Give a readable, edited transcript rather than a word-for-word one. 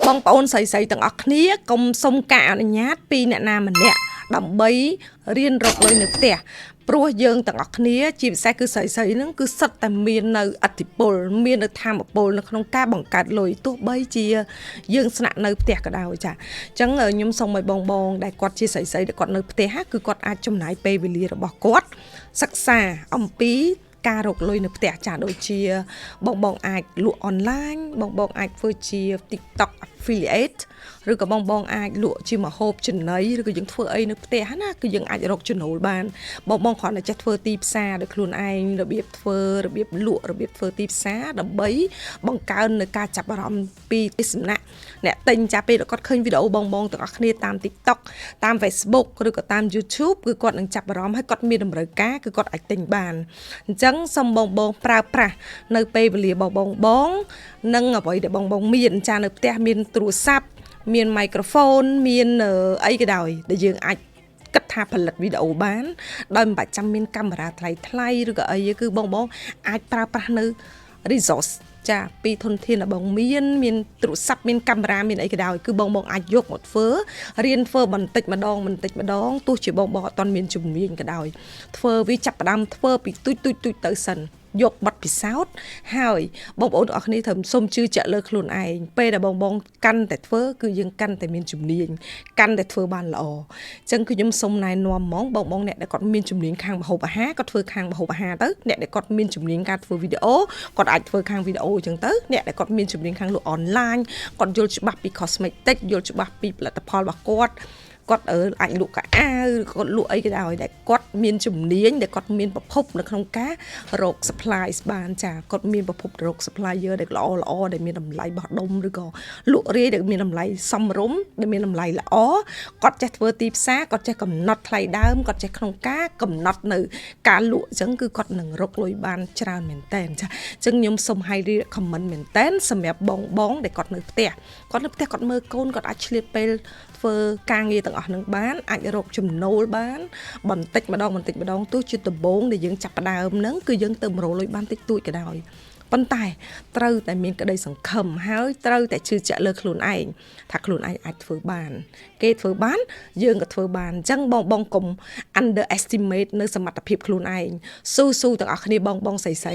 បងប្អូនស្រីៗទាំងអស់គ្នាកុំសុំការអនុញ្ញាតពីអ្នកណាម្នាក់ដើម្បីរៀនរកលុយនៅផ្ទះព្រោះយើងទាំងអស់គ្នាជាពិសេសគឺស្រីៗហ្នឹងគឺសិតតែមាននៅអធិពលមាននៅធម៌ពលនៅក្នុងការបង្កើតលុយទោះបីជាយើងស្នាក់នៅផ្ទះក៏ដោយចាអញ្ចឹងខ្ញុំសូមឲ្យបងដែលគាត់ជាស្រីៗដែលគាត់នៅផ្ទះគឺគាត់អាចចំណាយពេលវេលារបស់គាត់សិក្សាអំពីការរកលុយនៅផ្ទះចាដូចជាបងអាចលក់អនឡាញបងអាចធ្វើជា TikTok affiliate ឬក៏បងអាចលក់ជាម្ហូបចំណីឬក៏យើងធ្វើអីនៅផ្ទះណាគឺយើងអាចរកចំណូលបានបងគ្រាន់តែចេះធ្វើទីផ្សារដោយខ្លួនឯងរបៀបធ្វើរបៀបលក់របៀបធ្វើទីផ្សារដើម្បីបង្កើននៅការចាប់អារម្មណ៍ពីទស្សនៈអ្នកទិញចាពេលគាត់ឃើញវីដេអូបងទាំងអស់គ្នាតាម TikTok តាម Facebook ឬក៏តាម YouTube គឺគាត់នឹងចាប់អារម្មណ៍ហើយគាត់មានតម្រូវការគឺគាត់អាចទិញបានអញ្ចឹងសូមបងប្រើប្រាស់នៅពេលវេលាបងនិងអ្វីដែលបងមានចានៅផ្ទះមានទូរស័ព្ទមានមីក្រូហ្វូនមានអីក៏ដោយដែលយើងអាចគិតថាផលិតវីដេអូបានដោយមិនបាច់ចាំមានកាមេរ៉ាថ្លៃឬក៏អីគឺបងអាចប្រើប្រាស់នៅ resource ចាពីធនធានរបស់មានទូរស័ព្ទមានកាមេរ៉ាមានអីក៏ដោយគឺបងអាចយកមកធ្វើរៀនធ្វើបន្តិចម្ដងទោះជាបងអត់ទាន់មានជំនាញក៏ដោយធ្វើវាចាប់ផ្ដើមធ្វើពីទូចទៅសិនយកប័ណ្ណពិសោធន៍ហើយបងប្អូនទាំងអស់គ្នាត្រូវសូមជឿជាក់លើខ្លួនឯងពេលដែលបងកាន់តែធ្វើគឺយើងកាន់តែមានជំនាញកាន់តែធ្វើបានល្អអញ្ចឹងគឺខ្ញុំសូមណែនាំហ្មងបងអ្នកដែលគាត់មានជំនាញខាងម្ហូបអាហារគាត់ធ្វើខាងម្ហូបអាហារទៅអ្នកដែលគាត់មានជំនាញការធ្វើវីដេអូគាត់អាចធ្វើខាងវីដេអូអញ្ចឹងទៅអ្នកដែលគាត់មានជំនាញខាងលក់អនឡាញគាត់យល់ច្បាស់ពី cosmetic យល់ច្បាស់ពីផលិតផលរបស់គាត់អាចលក់កៅអៅគាត់លក់អីក៏ដោយដែលគាត់មានជំនាញដែលគាត់មានប្រភពនៅក្នុងការរក supply បានចាគាត់មានប្រភពរក supplier ដែលល្អដែលមានតម្លៃបោះដុំឬក៏លក់រាយដែលមានតម្លៃសមរម្យដែលមានតម្លៃល្អគាត់ចេះធ្វើទីផ្សារគាត់ចេះកំណត់ថ្លៃដើមគាត់ចេះក្នុងការកំណត់នៅការលក់អញ្ចឹងគឺគាត់នឹងរកលុយបានច្រើនមែនតើចាអញ្ចឹងខ្ញុំសូម highly recommend មែនតើសម្រាប់បងដែលគាត់នៅផ្ទះគាត់មើលកូនគាត់អាចឆ្លៀតពេលធ្វើការងារទាំងអស់នឹងបានអាចរកចំណូលបានបន្តិចម្ដងទោះជាដំបូងដែលយើងចាប់ផ្ដើមហ្នឹងគឺយើងទៅរកលុយបានតិចតួចក៏ដោយប៉ុន្តែត្រូវតែមានក្តីសង្ឃឹមហើយត្រូវតែជឿជាក់លើខ្លួនឯងថាខ្លួនឯងអាចធ្វើបានគេធ្វើបានយើងក៏ធ្វើបានអញ្ចឹងបងកុំ underestimate នៅសមត្ថភាពខ្លួនឯងស៊ូទាំងអស់គ្នាបងស្រី